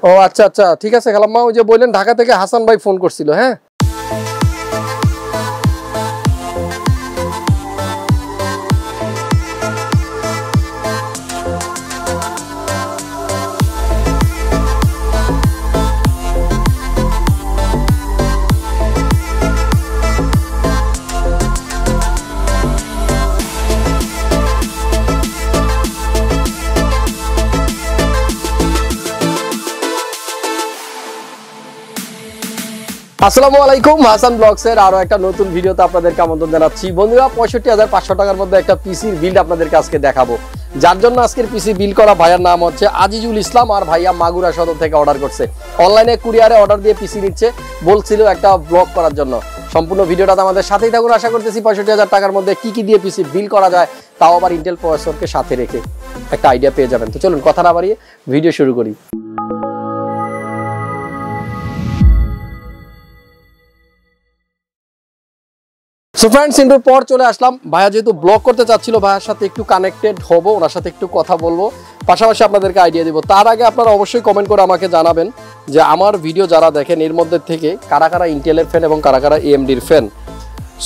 ও আচ্ছা আচ্ছা, ঠিক আছে খালাম্মা। ওই যে বললেন ঢাকা থেকে হাসান ভাই ফোন করছিল। হ্যাঁ, আসসালামু আলাইকুম, হাসান ব্লগসের আরো একটা নতুন ভিডিওতে আপনাদেরকে আমন্ত্রণ জানাচ্ছি। বন্ধুরা, 65,500 টাকার মধ্যে একটা পিসির বিল্ড আপনাদেরকে আজকে দেখাবো। যার জন্য আজকের পিসি বিল করা ভাইয়ার নাম হচ্ছে আজিজুল ইসলাম, আর ভাইয়া মাগুরা সদর থেকে অর্ডার করছে। অনলাইনে কুরিয়ারে অর্ডার দিয়ে পিসি নিচ্ছে, বলছিল একটা ব্লগ করার জন্য। সম্পূর্ণ ভিডিওটা আমাদের সাথেই থাকুন। আশা করতেছি 65,000 টাকার মধ্যে কি কি দিয়ে পিসি বিল করা যায়, তাও আবার ইন্টেল প্রসেসরকে সাথে রেখে একটা আইডিয়া পেয়ে যাবেন। তো চলুন কথা না বাড়িয়ে ভিডিও শুরু করি। সো ফ্রেন্ডস, ইন্টার পর চলে আসলাম। ভাইয়া যেহেতু ব্লগ করতে চাচ্ছিল, ভাইয়ার সাথে একটু কানেক্টেড হব, ওনার সাথে একটু কথা বলবো, পাশাপাশি আপনাদেরকে আইডিয়া দিব। তার আগে আপনারা অবশ্যই কমেন্ট করে আমাকে জানাবেন যে আমার ভিডিও যারা দেখেন এর মধ্যে থেকে কারা কারা ইন্টেলের ফ্যান এবং কারা কারা এএমডির ফ্যান।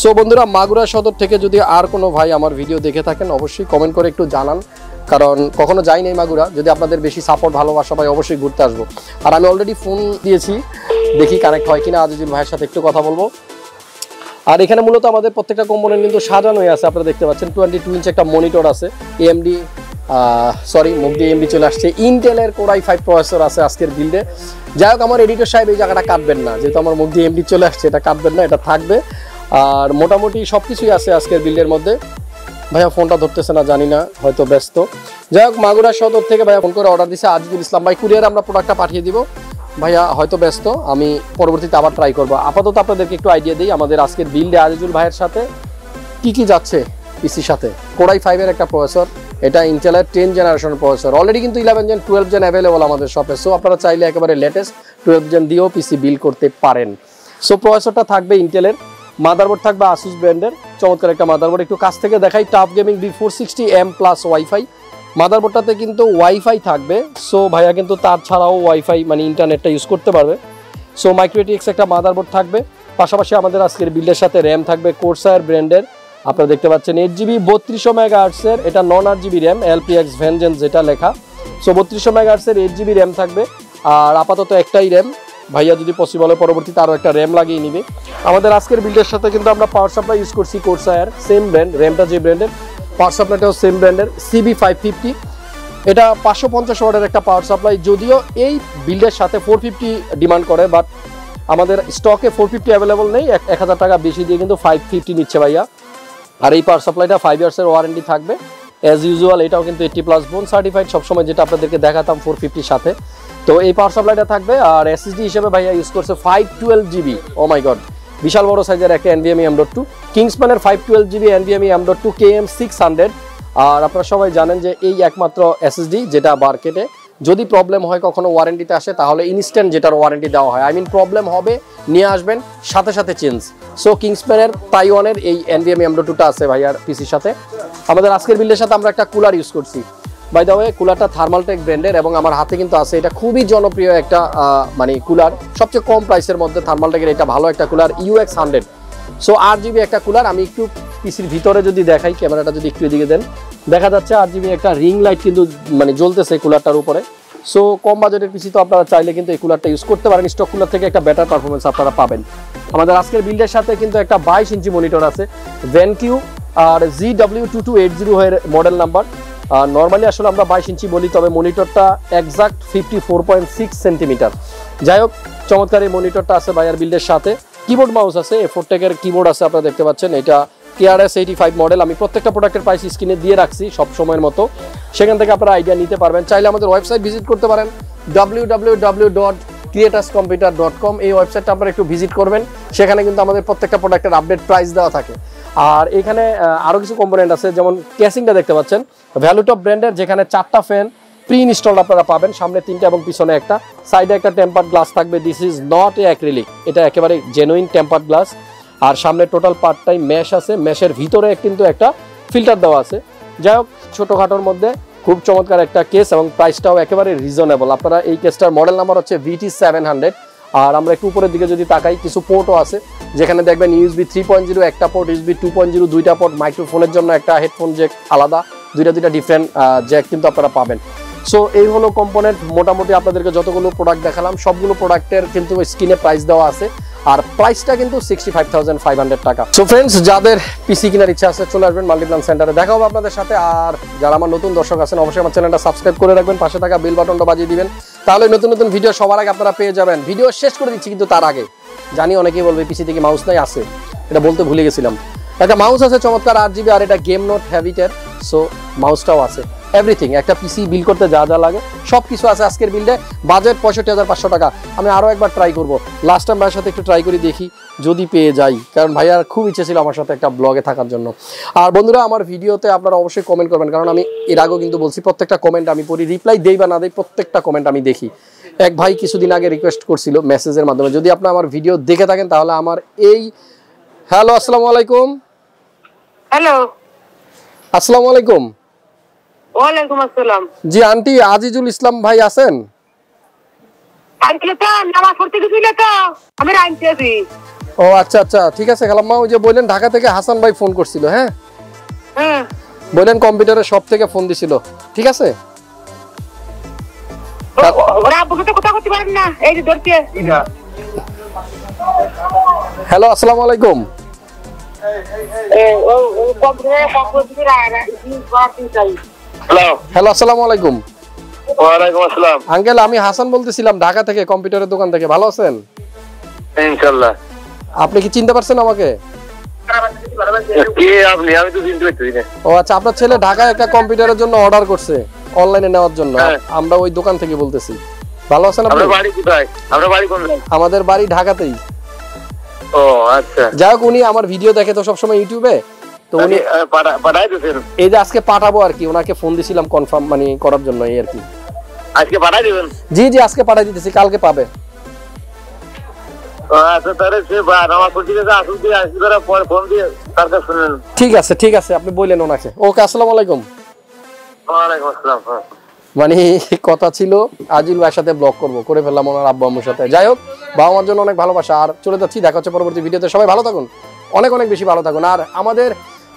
সো বন্ধুরা, মাগুরা সদর থেকে যদি আর কোনো ভাই আমার ভিডিও দেখে থাকেন অবশ্যই কমেন্ট করে একটু জানান, কারণ কখনো যাই নাই মাগুরা। যদি আপনাদের বেশি সাপোর্ট ভালোবাসা পাই অবশ্যই ঘুরতে আসবো। আর আমি অলরেডি ফোন দিয়েছি, দেখি কানেক্ট হয় কিনা। আজিজুল ভাইয়ের সাথে একটু কথা বলবো। আর এখানে মূলত আমাদের প্রত্যেকটা কম্পোনেন্ট কিন্তু সাজানোই আছে। আপনারা দেখতে পাচ্ছেন 22 ইঞ্চ একটা মনিটর আছে, এএমডি মুখ দিয়ে এমডি চলে আসছে, ইন্টেলের কোর i5 প্রসেসর আছে আজকের বিল্ডে। যাই হোক, আমার এডিটর সাহেব এই জায়গাটা কাটবেন না, যেহেতু আমার মুখ দিয়ে এমডি চলে আসছে, এটা কাটবেন না, এটা থাকবে। আর মোটামুটি সব কিছুই আছে আজকের বিল্ডের মধ্যে। ভাইয়া ফোনটা ধরতেছে না, জানি না, হয়তো ব্যস্ত। যাই হোক, মাগুরা সদর থেকে ভাইয়া ফোন করে অর্ডার দিচ্ছে আজিজুল ইসলাম ভাই। কুরিয়ারে আমরা প্রোডাক্টটা পাঠিয়ে দিব। ভাইয়া হয়তো ব্যস্ত, আমি পরবর্তীতে আবার ট্রাই করবো। আপাতত আপনাদেরকে একটু আইডিয়া দিই আমাদের আজকের বিল্ডে আজিজুল ভাইয়ের সাথে কি কি যাচ্ছে পিসির সাথে। কোর i5 এর একটা প্রসেসর, এটা ইন্টেলের 10 জেনারেশন প্রসেসর। অলরেডি কিন্তু 11 জেন 12 জেন অ্যাভেলেবল আমাদের শপে। সো আপনারা চাইলে একেবারে লেটেস্ট 12 জেন দিয়েও পিসি বিল করতে পারেন। সো প্রসেসরটা থাকবে ইন্টেলের, মাদারবোর্ড থাকবে আসুস ব্র্যান্ডের চমৎকার একটা মাদারবোর্ড। একটু কাছ থেকে দেখাই, tough gaming B460M plus wifi. মাদারবোর্ডটাতে কিন্তু ওয়াইফাই থাকবে। সো ভাইয়া কিন্তু তার ছাড়াও ওয়াইফাই মানে ইন্টারনেটটা ইউজ করতে পারবে। সো মাইক্রোটিক্স একটা মাদারবোর্ড থাকবে। পাশাপাশি আমাদের আজকের বিল্ডের সাথে র্যাম থাকবে কোরসায়ার ব্র্যান্ডের, আপনারা দেখতে পাচ্ছেন 8GB 3200 মেগাহার্টসের, এটা নন 8GB র্যাম, LPX ভেনজেন্স যেটা লেখা। সো 3200 মেগাহার্টসের 8GB র্যাম থাকবে। আর আপাতত একটাই র্যাম, ভাইয়া যদি পসিবল হয় পরবর্তীতে আরও একটা র্যাম লাগিয়ে নিবে। আমাদের আজকের বিল্ডের সাথে কিন্তু আমরা পাওয়ার সাপ্লাই ইউজ করছি কোরসায়ার, সেম ব্র্যান্ড, র্যামটা যে ব্র্যান্ডের, পাওয়ার সাপ্লাইটাও সেম ব্র্যান্ডের CB550। এটা 550 ওয়াটের একটা পাওয়ার সাপ্লাই। যদিও এই বিল্ডের সাথে 450 ডিমান্ড করে, বাট আমাদের স্টকে 450 অ্যাভেলেবল নেই। 1000 টাকা বেশি দিয়ে কিন্তু 550 নিচ্ছে ভাইয়া। আর এই পাওয়ার সাপ্লাইটা 5 ইয়ার্সের ওয়ারেন্টি থাকবে অ্যাজ ইউজুয়াল। এটাও কিন্তু 80+ বোন সার্টিফাইড, সবসময় যেটা আপনাদেরকে দেখাতাম 450 সাথে। তো এই পাওয়ার সাপ্লাইটা থাকবে। আর এসএসডি হিসেবে ভাইয়া ইউজ করছে 512GB। ও মাই গড, বিশাল বড় সাইজের একটা NVMe M.2 কিংসম্যানের 512GB NVMe M.2 KM600। আর আপনারা সবাই জানেন যে এই একমাত্র এসএসডি যেটা মার্কেটে যদি প্রবলেম হয় কখনো ওয়ারেন্টিতে আসে, তাহলে ইনস্ট্যান্ট যেটার ওয়ারেন্টি দেওয়া হয়, আই মিন প্রবলেম হবে নিয়ে আসবেন সাথে সাথে চেঞ্জ। সো কিংসম্যানের তাইওয়ানের এই NVMe M.2টা আছে ভাইয়ার পিসির সাথে। আমাদের আজকের বিল্ডের সাথে আমরা একটা কুলার ইউজ করছি। বাই দ্য ওয়ে, কুলারটা থার্মালটেক ব্র্যান্ডের এবং আমার হাতে কিন্তু আছে। এটা খুবই জনপ্রিয় একটা মানে কুলার, সবচেয়ে কম প্রাইসের মধ্যে থার্মালটেকের এটা ভালো একটা কুলার, UX100। সো 8GB একটা কুলার। আমি একটু পিসির ভিতরে যদি দেখাই, ক্যামেরাটা যদি একটু এদিকে দেন, দেখা যাচ্ছে 8GB একটা রিং লাইট কিন্তু মানে জ্বলতেছে কুলারটার উপরে। সো কম বাজেটের পিসি তো আপনারা চাইলে কিন্তু এই কুলারটা ইউজ করতে পারেন। স্টক কুলার থেকে একটা বেটার পারফরমেন্স আপনারা পাবেন। আমাদের আজকের বিল্ডের সাথে কিন্তু একটা 22 ইঞ্চি মনিটর আছে, ভেনকিউ আর GW2280 এর মডেল নাম্বার। নর্মালি আসলে আমরা 22 ইঞ্চি বলি, তবে মনিটরটা এক্সাক্ট 54.6 সেন্টিমিটার। যাই হোক, চমৎকার এই মনিটরটা আছে ভাইয়ার বিল্ডের সাথে। কিবোর্ড মাউস আছে, এফোরটেকের কিবোর্ড আছে, আপনারা দেখতে পাচ্ছেন। এটা KRS85 মডেল। আমি প্রত্যেকটা প্রোডাক্টের প্রাইস স্ক্রিনে দিয়ে রাখছি সব সময়ের মতো, সেখান থেকে আপনারা আইডিয়া নিতে পারবেন। চাইলে আমাদের ওয়েবসাইট ভিজিট করতে পারেন, www.creatorscomputer.com। এই ওয়েবসাইটটা আপনারা একটু ভিজিট করবেন, সেখানে কিন্তু আমাদের প্রত্যেকটা প্রোডাক্টের আপডেট প্রাইস দেওয়া থাকে। আর এখানে আরও কিছু কম্পোনেন্ট আছে, যেমন কেসিংটা দেখতে পাচ্ছেন ভ্যালুটপ ব্র্যান্ডের, যেখানে 4টা ফ্যান প্রি ইনস্টল আপনারা পাবেন, সামনে 3টা এবং পিছনে একটা, সাইডে একটা টেম্পার্ড গ্লাস থাকবে। This is not a acrylic, এটা একেবারে জেনুইন টেম্পার্ড গ্লাস। আর সামনে টোটাল পার্টটাই মেশ আছে, মেশের ভিতরে কিন্তু একটা ফিল্টার দেওয়া আছে। যাই হোক, ছোটোখাটোর মধ্যে খুব চমৎকার একটা কেস এবং প্রাইসটাও একেবারে রিজনেবল। আপনারা এই কেসটার মডেল নাম্বার হচ্ছে VT700। আর আমরা একটু উপরের দিকে যদি তাকাই, কিছু পোর্টও আছে যেখানে দেখবেন USB 3.0 একটা পোর্ট, USB 2.0 দুইটা পোর্ট, মাইক্রোফোনের জন্য একটা, হেডফোন জ্যাক আলাদা, দুইটা ডিফারেন্ট জ্যাক কিন্তু আপনারা পাবেন। সো এই হলো কম্পোনেন্ট। মোটামুটি আপনাদেরকে যতগুলো প্রোডাক্ট দেখালাম সবগুলো প্রোডাক্টের কিন্তু স্ক্রিনে প্রাইস দেওয়া আছে, আর প্রাইসটা কিন্তু 65,500 টাকা। সো ফ্রেন্ডস, যাদের পিসি কেনার ইচ্ছা আছে চলে আসবেন মাল্টিপ্ল্যান সেন্টারে, দেখা হবে আপনাদের সাথে। আর যারা আমার নতুন দর্শক আছেন অবশ্যই আমার চ্যানেলটা সাবস্ক্রাইব করে রাখবেন, পাশে থাকা বেল বাটনটা বাজিয়ে দিবেন, তাহলে নতুন নতুন ভিডিও সবার আগে আপনারা পেয়ে যাবেন। ভিডিও শেষ করে দিচ্ছি কিন্তু তার আগে জানি অনেকেই বলবে পিসি থেকে মাউস নাই, আছে, এটা বলতে ভুলে গেছিলাম। একটা মাউস আছে চমৎকার 8GB, আর এটা গেম নোট হ্যাবিটের। সো মাউসটাও আছে, এভরিথিং একটা পিসি বিল করতে যা যা লাগে সব কিছু আছে আজকের বিল্ডে। বাজেট 65,500 টাকা। আমি আরও একবার ট্রাই করবো, লাস্ট টাইম ভাইয়ের সাথে একটু ট্রাই করে দেখি যদি পেয়ে যাই, কারণ ভাইয়ার খুব ইচ্ছে ছিল আমার সাথে একটা ব্লগে থাকার জন্য। আর বন্ধুরা, আমার ভিডিওতে আপনারা অবশ্যই কমেন্ট করবেন, কারণ আমি এর আগেও কিন্তু বলছি প্রত্যেকটা কমেন্ট আমি পড়ি, রিপ্লাই দেই বা না দেই প্রত্যেকটা কমেন্ট আমি দেখি। এক ভাই কিছুদিন আগে রিকোয়েস্ট করছিল মেসেজের মাধ্যমে, যদি আপনারা আমার ভিডিও দেখে থাকেন তাহলে আমার এই হ্যালো আসসালামু আলাইকুম। হ্যালো, আসসালামু আলাইকুম। ওয়ালাইকুম আসসালাম। জি আন্টি, আজিজুল ইসলাম ভাই আছেন? আঙ্কেল তো নামাজ পড়তে গেছিল তো, আমি রাইনতে আছি। ও আচ্ছা আচ্ছা, ঠিক আছে খালাম্মা। ওই যে বললেন ঢাকা থেকে হাসান ভাই ফোন করছিল, হ্যাঁ বললেন কম্পিউটারের শপ থেকে ফোন দিছিল, ঠিক আছে। ওরা আব্বুকে তো কথা করতে পারেন না, এই যে ধরতে। হ্যালো আসসালামু আলাইকুম। হ্যালো আসসালামু আলাইকুম। ওয়ালাইকুম আসসালাম। আঙ্কেল, আমি হাসান বলতেছিলাম ঢাকা থেকে, কম্পিউটারের দোকান থেকে। ভালো আছেন? ইনশাআল্লাহ। আপনি কি চিনতে পারছেন আমাকে? কে আপনি? আমি তো চিনতে পারছি না। ও আচ্ছা, আপনার ছেলে ঢাকায় একটা কম্পিউটারের জন্য অর্ডার করছে অনলাইনে নেওয়ার জন্য। আমরা ওই দোকান থেকে বলতেছি। ভালো আছেন আপনি? আপনার বাড়ি কোথায়? আপনার বাড়ি কোন জায়গায়? আমাদের বাড়ি ঢাকাতেই। ও আচ্ছা। যাই হোক, উনি আমার ভিডিও দেখে তো সবসময় ইউটিউবে, তো উনি পাঠাই দিয়েছেন? এই যে আজকে পাঠাবো আর কি, ওনাকে ফোন দিছিলাম কনফার্ম মানে করার জন্য, এই আর কি। আজকে পাঠাই দিবেন? জি জি, আজকে পাঠাই দিতেছি, কালকে পাবে। আচ্ছা, তাহলে সে আমার পরিচিত আসুন দিয়ে আসি, ধরে পরে ফোন দিয়ে তার কাছে শুনেন। ঠিক আছে ঠিক আছে, আপনি বললেন ওনাকে। ওকে, আসসালামু আলাইকুম। ওয়ালাইকুম আসসালাম। মানে কথা ছিল আজিল ভাইয়ের সাথে ব্লগ করবো, করে ফেললাম ওনার আব্বু আম্মুর সাথে। যাই হোক, বাবা মার জন্য অনেক ভালোবাসা। আর চলে যাচ্ছি, দেখা হচ্ছে পরবর্তী ভিডিওতে। সবাই ভালো থাকুন, অনেক অনেক বেশি ভালো থাকুন। আর আমাদের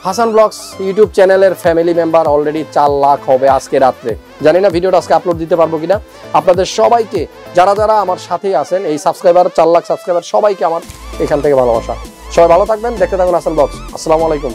হাসান ব্লগস ইউটিউব চ্যানেলের ফ্যামিলি মেম্বার অলরেডি 4 লাখ হবে আজকে রাত্রে। জানি না ভিডিওটা আজকে আপলোড দিতে পারবো কিনা। আপনাদের সবাইকে, যারা যারা আমার সাথেই আছেন, এই সাবস্ক্রাইবার 4 লাখ সাবস্ক্রাইবার, সবাইকে আমার এখান থেকে ভালোবাসা। সবাই ভালো থাকবেন, দেখতে থাকুন হাসান ব্লগস। আসসালামু আলাইকুম।